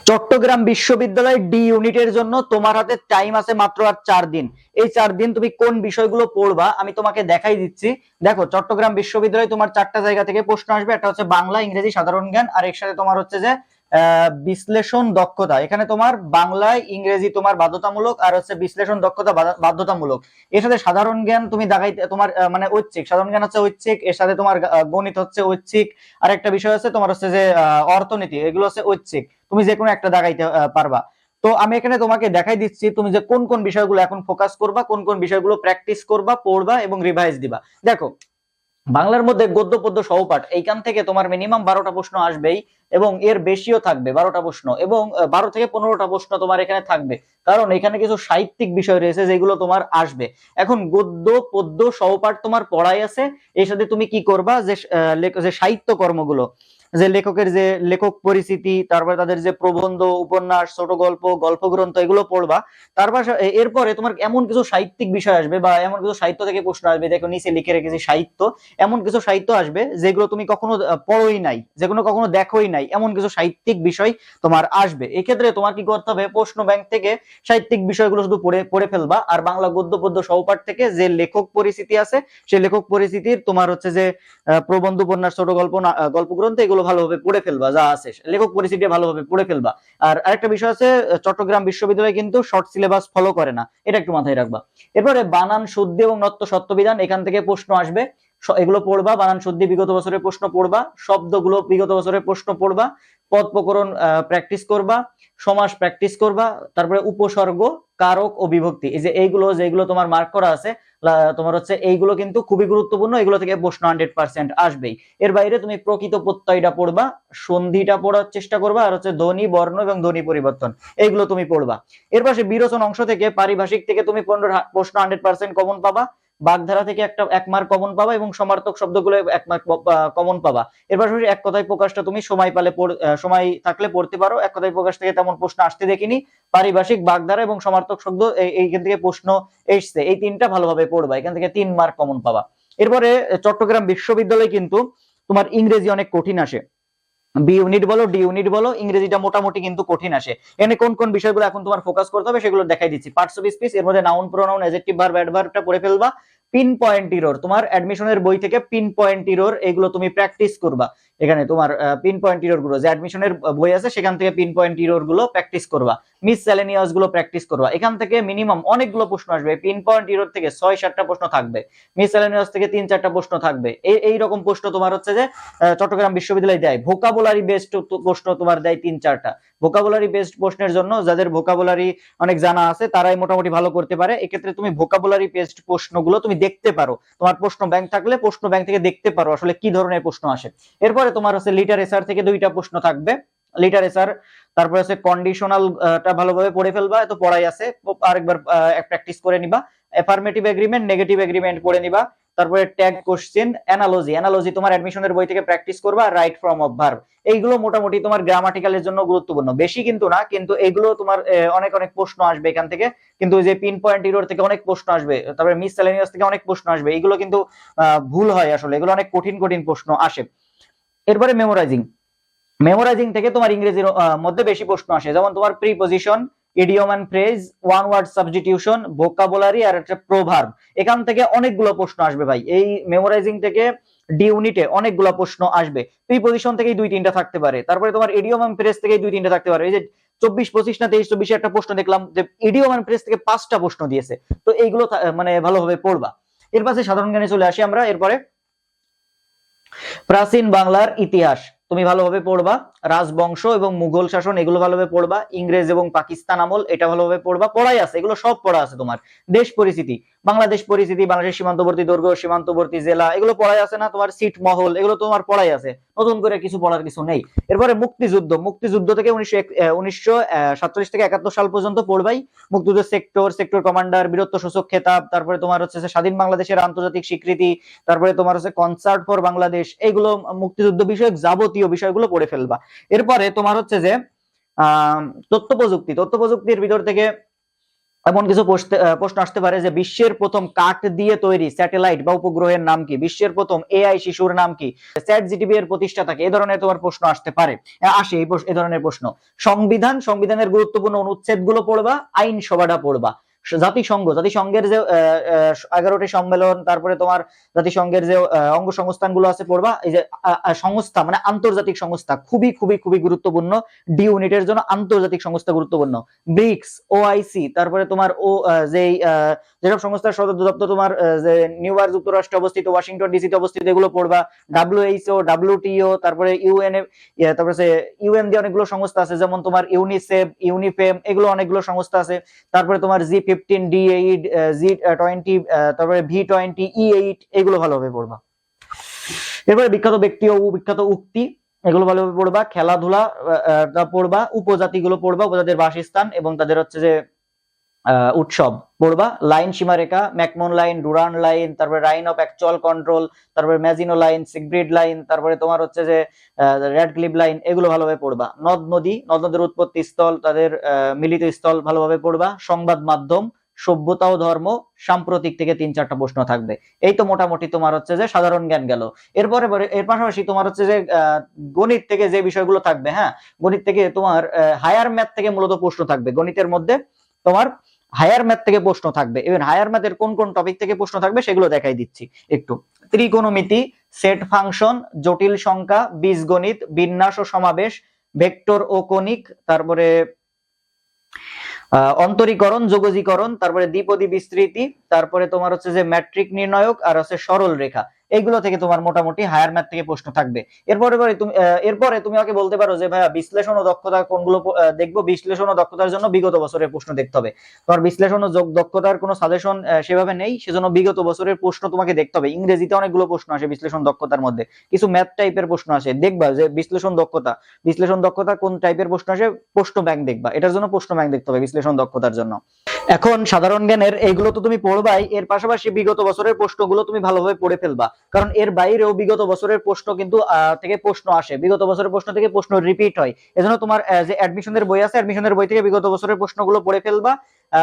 চট্টগ্রাম বিশ্ববিদ্যালয় ডি ইউনিটের জন্য তোমার হাতে টাইম আছে মাত্র আর 4 দিন। এই 4 দিন তুমি কোন বিষয়গুলো পড়বা আমি তোমাকে দেখাই দিচ্ছি। দেখো, চট্টগ্রাম বিশ্ববিদ্যালয় তোমার 4টা জায়গা থেকে প্রশ্ন আসবে। একটা হচ্ছে বাংলা, ইংরেজি, সাধারণ জ্ঞান, আর এর সাথে তোমার হচ্ছে যে বিশ্লেষণ দক্ষতা। এখানে তোমার বাংলায় ইংরেজি তোমার বাধ্যতামূলক, আর হচ্ছে বিশ্লেষণ দক্ষতা বাধ্যতামূলক। এর সাথে সাধারণ জ্ঞান তুমি দেখাইতে তোমার মানে ঐচ্ছিক, সাধারণ জ্ঞান হচ্ছে ঐচ্ছিক, এর সাথে তোমার গণিত হচ্ছে ঐচ্ছিক, আর একটা বিষয় আছে তোমার হচ্ছে যে অর্থনীতি, এগুলো হচ্ছে ঐচ্ছিক। তুমি যে কোনো একটা দাগাইতে পারবা। তো আমি এখানে তোমাকে দেখাই দিচ্ছি তুমি যে কোন কোন বিষয়গুলো এখন ফোকাস করবা, কোন কোন বিষয়গুলো প্র্যাকটিস করবা, পড়বা এবং রিভাইজ দিবা। দেখো, বাংলার মধ্যে গদ্য পদ্য সহপাঠ, এইখান থেকে তোমার মিনিমাম 12টা প্রশ্ন আসবেই, এবং এর বেশিও থাকবে 12টা প্রশ্ন, এবং 12 থেকে 15টা প্রশ্ন তোমার এখানে থাকবে, কারণ এখানে কিছু সাহিত্যিক বিষয় রয়েছে যেগুলো তোমার আসবে। এখন গদ্য পদ্য সহপাঠ তোমার পড়াই আছে, এর সাথে তুমি কি করবা যে সাহিত্য কর্মগুলো, যে লেখকের যে লেখক পরিচিতি, তারপরে তাদের যে প্রবন্ধ, উপন্যাস, ছোট গল্প, গল্পগ্রন্থ, এগুলো পড়বা। তারপর এরপরে তোমার এমন কিছু সাহিত্যিক বিষয় আসবে বা এমন কিছু সাহিত্য থেকে প্রশ্ন আসবে, দেখো নিচে লিখে রেখেছি সাহিত্য। এমন কিছু সাহিত্য আসবে যেগুলো তুমি কখনো পড়োই নাই, যেগুলো কখনো দেখোই নাই, এমন কিছু সাহিত্যিক বিষয় তোমার আসবে। এক্ষেত্রে তোমার কি করতে হবে, প্রশ্ন ব্যাংক থেকে সাহিত্যিক বিষয়গুলো শুধু পড়ে পড়ে ফেলবা, আর বাংলা গদ্য পদ্য সহপাঠ থেকে যে লেখক পরিচিতি আছে সেই লেখক পরিচিতির তোমার হচ্ছে যে প্রবন্ধ, উপন্যাস, ছোট গল্প, গল্পগ্রন্থ, এগুলো ভালোভাবে পড়ে ফেলবা, যা আছে লেখক পরিচিতি ভালোভাবে পড়ে ফেলবা। আর আরেকটা বিষয় আছে, চট্টগ্রাম বিশ্ববিদ্যালয় কিন্তু শর্ট সিলেবাস ফলো করে না, এটা একটু মাথায় রাখবা। এরপরে বানান শুদ্ধি এবং নত্য সত্যবিধান, এখান থেকে প্রশ্ন আসবে, এগুলো পড়বা। বানান শুদ্ধি বিগত বছরের প্রশ্ন পড়বা, শব্দগুলো বিগত বছরের প্রশ্ন পড়বা, পদ প্রকরণ প্র্যাকটিস করবা, সমাস প্র্যাকটিস করবা, তারপরে উপসর্গ, কারক ও বিভক্তি, এই যে এইগুলো যেগুলো তোমার মার্ক করা আছে, তোমার হচ্ছে এইগুলো কিন্তু খুবই গুরুত্বপূর্ণ, এগুলো থেকে প্রশ্ন 100% আসবেই। এর বাইরে তুমি প্রকৃত প্রত্যয়টা পড়বা, সন্ধিটা পড়ার চেষ্টা করবা, আর হচ্ছে ধ্বনি, বর্ণ এবং ধ্বনি পরিবর্তন, এইগুলো তুমি পড়বা। এর পাশে বিরোচন অংশ থেকে পারিভাষিক থেকে তুমি 15 প্রশ্ন 100% কমন পাবা, বাগধারা থেকে একটা 1 মার্ক কমন পাবা, এবং সমার্থক শব্দগুলো 1 মার্ক কমন পাবা। এর পাশাপাশি এক কথায় প্রকাশটা তুমি সময় পালে সময় থাকলে পড়তে পারো, এক কথায় প্রকাশ থেকে তেমন প্রশ্ন আসতে দেখিনি। পারিভাষিক, বাগধারা এবং সমার্থক শব্দ, এইখান থেকে প্রশ্ন এসছে, এই তিনটা ভালোভাবে পড়বা, এখান থেকে 3 মার্ক কমন পাবা। এরপরে চট্টগ্রাম বিশ্ববিদ্যালয় কিন্তু তোমার ইংরেজি অনেক কঠিন আসে, বি ইউনিট বলো, ডি ইউনিট বলো, ইংরেজিটা মোটামুটি কিন্তু কঠিন আসে। এখানে কোন কোন বিষয়গুলো এখন তোমার ফোকাস করতে হবে সেগুলো দেখাই দিচ্ছি। পার্টস অফ স্পিচ, এর মধ্যে নাউন, প্রোনাউন, অ্যাডজেক্টিভ, ভার্ব, অ্যাডভার্বটা পড়ে ফেলবা। পিন পয়েন্ট ইরর, তোমার অ্যাডমিশনের বই থেকে পিন পয়েন্ট ইরর, এগুলো তুমি প্র্যাকটিস করবা। এখানে তোমার পিন পয়েন্ট ইরর গুলো যে অ্যাডমিশনের বই আছে সেখান থেকে পিন পয়েন্ট ইরর গুলো প্র্যাকটিস করবা, মিসসেলেনিয়াস গুলো প্র্যাকটিস করবা। এখান থেকে মিনিমাম অনেকগুলো প্রশ্ন আসবে, পিন পয়েন্ট ইরর থেকে 6-7টা প্রশ্ন থাকবে, মিসসেলেনিয়াস থেকে 3-4টা প্রশ্ন থাকবে। এই রকম প্রশ্ন তোমার হচ্ছে যে চট্টগ্রাম বিশ্ববিদ্যালয় দেয়। ভোকাবুলারি বেসড প্রশ্ন তোমার দেয় 3-4টা। ভোকাবুলারি বেসড প্রশ্নের জন্য যাদের ভোকাবুলারি অনেক জানা আছে তারাই মোটামুটি ভালো করতে পারে। এক্ষেত্রে তুমি ভোকাবুলারি বেসড প্রশ্নগুলো তুমি দেখতে পারো, তোমার প্রশ্ন ব্যাংক থাকলে প্রশ্ন ব্যাংক থেকে দেখতে পারো আসলে কি ধরনের প্রশ্ন আসে। এরপরে তোমার হচ্ছে লিটারেচার থেকে 2টা প্রশ্ন থাকবে, লিটারেচার। তারপরে হচ্ছে কন্ডিশনাল টা ভালোভাবে পড়ে ফেলবা, এত পড়াই আছে, আরেকবার প্র্যাকটিস করে নিবা। অ্যাফার্মেটিভ এগ্রিমেন্ট, নেগেটিভ এগ্রিমেন্ট পড়ে নিবা। তারপরে ট্যাগ কোশ্চেন, অ্যানালজি তোমার অ্যাডমিশনের বই থেকে প্র্যাকটিস করবা, রাইট ফর্ম অফ ভার্ব, এইগুলো মোটামুটি তোমার গ্রামাটিক্যালের জন্য গুরুত্বপূর্ণ, বেশি কিন্তু না, কিন্তু এগুলো তোমার অনেক অনেক প্রশ্ন আসবে এখান থেকে। কিন্তু যে পিন পয়েন্ট ইরর থেকে অনেক প্রশ্ন আসবে, তারপরে মিসসেলেনিয়াস থেকে অনেক প্রশ্ন আসবে, এগুলো কিন্তু ভুল হয় আসলে, এগুলো অনেক কঠিন কঠিন প্রশ্ন আসে। এরপরে মেমোরাইজিং, মেমোরাইজিং থেকে তোমার ইংরেজির মধ্যে বেশি প্রশ্ন আসে, যেমন তোমার preposition, idiom and phrase, one word substitution, vocabulary, আর একটা প্রভার্ব, এখান থেকে অনেকগুলো প্রশ্ন আসবে ভাই। এই মেমোরাইজিং থেকে ডি ইউনিটে অনেকগুলো প্রশ্ন আসবে। প্রিপজিশন থেকেই 2-3টা থাকতে পারে, তারপরে তোমার ইডিয়ম এন্ড ফ্রেজ থেকেই 2-3টা থাকতে পারে। এই যে 24-25 না 23-24 একটা প্রশ্ন দেখলাম যে ইডিয়ম এন্ড ফ্রেজ থেকে 5টা প্রশ্ন দিয়েছে, তো এইগুলো মানে ভালোভাবে পড়বা। এর পাশে সাধারণ জ্ঞানে চলে আসি আমরা। এরপরে প্রাচীন বাংলার ইতিহাস তুমি ভালোভাবে পড়বা, রাজবংশ এবং মুঘল শাসন এগুলো ভালোভাবে পড়বা, ইংরেজ এবং পাকিস্তান আমল এটা ভালোভাবে পড়বা, পড়াই আছে, এগুলো সব পড়া আছে তোমার। দেশ পরিচিতি, বাংলাদেশ পরিচিতি, বাংলাদেশের সীমান্তবর্তী দুর্গ, সীমান্তবর্তী জেলা, এগুলো পড়াই আছে না তোমার। সিট মহল, এগুলো তোমার পড়াই আছে, নতুন করে কিছু পড়ার কিছু নেই। এরপরে মুক্তিযুদ্ধ, মুক্তিযুদ্ধ থেকে 1947 থেকে 71 সাল পর্যন্ত পড়বাই। মুক্তিযুদ্ধের সেক্টর, সেক্টর কমান্ডার, বীরত্ব সূচক খেতাব, তারপরে তোমার হচ্ছে স্বাধীন বাংলাদেশের আন্তর্জাতিক স্বীকৃতি, তারপরে তোমার হচ্ছে কনসার্ট ফর বাংলাদেশ, এইগুলো মুক্তিযুদ্ধ বিষয়ক যাবতীয় বিষয়গুলো পড়ে ফেলবা। এরপরে তোমার হচ্ছে যে তথ্য প্রযুক্তি, তথ্য প্রযুক্তির ভিতর থেকে এমন কিছু প্রশ্ন আসতে পারে যে বিশ্বের প্রথম কাঠ দিয়ে তৈরি স্যাটেলাইট বা উপগ্রহের নাম কি, বিশ্বের প্রথম এআই শিশুর নাম কি, চ্যাট জিটিপি এর প্রতিষ্ঠাতা কি, এই ধরনের তোমার প্রশ্ন আসতে পারে, আসে এই ধরনের প্রশ্ন। সংবিধানের গুরুত্বপূর্ণ অনুচ্ছেদ গুলো পড়বা, আইনসভাটা পড়বা। জাতিসংঘের যে 11টি সম্মেলন, তারপরে তোমার জাতিসংঘের যে অঙ্গ সংস্থান গুলো আছে পড়বা। এই যে সংস্থা মানে আন্তর্জাতিক সংস্থা, খুবই খুবই খুবই গুরুত্বপূর্ণ, ডি ইউনিটের জন্য আন্তর্জাতিক সংস্থা গুরুত্বপূর্ণ। ব্রিক্স, ওআইসি, তারপরে তোমার যেসব সংস্থার সদর দপ্তর তোমার যে নিউ ইয়র্ক যুক্তরাষ্ট্রে অবস্থিত, ওয়াশিংটন ডিসিতে অবস্থিত, এগুলো পড়বা। ডাব্লিউএইচও, ডাব্লিউটিও, তারপরে তারপরে ইউএন দিয়ে অনেকগুলো সংস্থা আছে, যেমন তোমার ইউনিসেফ, ইউনিফেম, এগুলো অনেকগুলো সংস্থা আছে। তারপরে তোমার G15, D8, G20, তারপরে V20, E8, এগুলো ভালোভাবে পড়বা। এরপরে বিখ্যাত ব্যক্তি ও বিখ্যাত উক্তি, এগুলো ভালোভাবে পড়বা। খেলাধুলা পড়বা, উপজাতিগুলো পড়বা, উপজাতির বাসস্থান এবং তাদের হচ্ছে যে উৎসব পড়বা। লাইন, সীমারেখা, ম্যাকমোহন লাইন, ডুরান্ড লাইন, তারপরে লাইন অফ অ্যাকচুয়াল কন্ট্রোল, তারপরে ম্যাজিনো লাইন, সিগব্রিড লাইন, তারপরে তোমার হচ্ছে যে র্যাডক্লিফ লাইন, এগুলো ভালোভাবে পড়বা। নদ নদের উৎপত্তি স্থল, তাদের মিলিত স্থল ভালোভাবে পড়বা। সংবাদ মাধ্যম, সভ্যতা ও ধর্ম, সাম্প্রতিক থেকে 3-4টা প্রশ্ন থাকবে। এই তো মোটামুটি তোমার হচ্ছে যে সাধারণ জ্ঞান গেল। এর পাশাপাশি তোমার হচ্ছে যে গণিত থেকে যে বিষয়গুলো থাকবে, হ্যাঁ, গণিত থেকে তোমার হায়ার ম্যাথ থেকে মূলত প্রশ্ন থাকবে। গণিতের মধ্যে তোমার হায়ার ম্যাথ থেকে প্রশ্ন থাকবে। এবং হায়ার ম্যাথের কোন কোন টপিক থেকে প্রশ্ন থাকবে সেগুলো দেখাই দিচ্ছি একটু। ত্রিকোণমিতি, সেট ফাংশন, জটিল সংখ্যা, বীজগণিত, বিন্যাস ও সমাবেশ, ভেক্টর ও কণিক, তারপরে অন্তরীকরণ, যোগজীকরণ, তারপরে দ্বিপদী বিস্তৃতি, তারপরে তোমার হচ্ছে যে ম্যাট্রিক নির্ণায়ক, আর হচ্ছে সরল রেখা। এইগুলো থেকে তোমার মোটামুটি হায়ার ম্যাথ থেকে প্রশ্ন থাকবে। এরপরে তুমি আমাকে বলতে পারো যে ভাইয়া বিশ্লেষণ ও দক্ষতা কোনগুলো দেখবো। বিশ্লেষণ ও দক্ষতার জন্য বিগত বছরের প্রশ্ন দেখতে হবে। তোমার বিশ্লেষণ ও দক্ষতার কোনো সাজেশন সেভাবে নেই, সেজন্য বিগত বছরের প্রশ্ন তোমাকে দেখতে হবে। ইংরেজিতে অনেকগুলো প্রশ্ন আসে বিশ্লেষণ দক্ষতার মধ্যে, কিছু ম্যাথ টাইপের প্রশ্ন আসে, দেখবা যে বিশ্লেষণ দক্ষতা কোন টাইপের প্রশ্ন আসে, প্রশ্ন ব্যাংক দেখবা। এটার জন্য প্রশ্ন ব্যাংক দেখতে হবে বিশ্লেষণ দক্ষতার জন্য। এখন সাধারণ জ্ঞানের এইগুলো তো তুমি পড়বাই, এর পাশাপাশি বিগত বছরের প্রশ্নগুলো তুমি ভালোভাবে পড়ে ফেলবা, কারণ এর বাইরেও বিগত বছরের প্রশ্ন কিন্তু থেকে প্রশ্ন আসে, বিগত বছরের প্রশ্ন থেকে প্রশ্ন রিপিট হয়। এজন্য তোমার যে অ্যাডমিশনের বই আছে, অ্যাডমিশনের বই থেকে বিগত বছরের প্রশ্নগুলো পড়ে ফেলবা।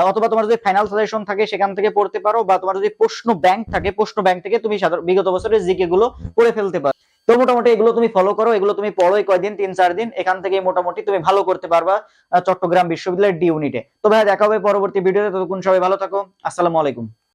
অথবা তোমার যদি ফাইনাল সাজেশন থাকে সেখান থেকে পড়তে পারো, বা তোমার যদি প্রশ্ন ব্যাংক থাকে, প্রশ্ন ব্যাংক থেকে তুমি বিগত বছরের জিকে গুলো পড়ে ফেলতে পারো। তো মোটামুটি এগুলো তুমি ফলো করো, এগুলো তুমি পড়ো এই কয়দিন, 3-4 দিন, এখান থেকে মোটামুটি তুমি ভালো করতে পারবা চট্টগ্রাম বিশ্ববিদ্যালয়ের ডি ইউনিটে। তো ভাই দেখা হবে পরবর্তী ভিডিওতে, ততক্ষণ সবাই ভালো থাকো। আসসালামু আলাইকুম।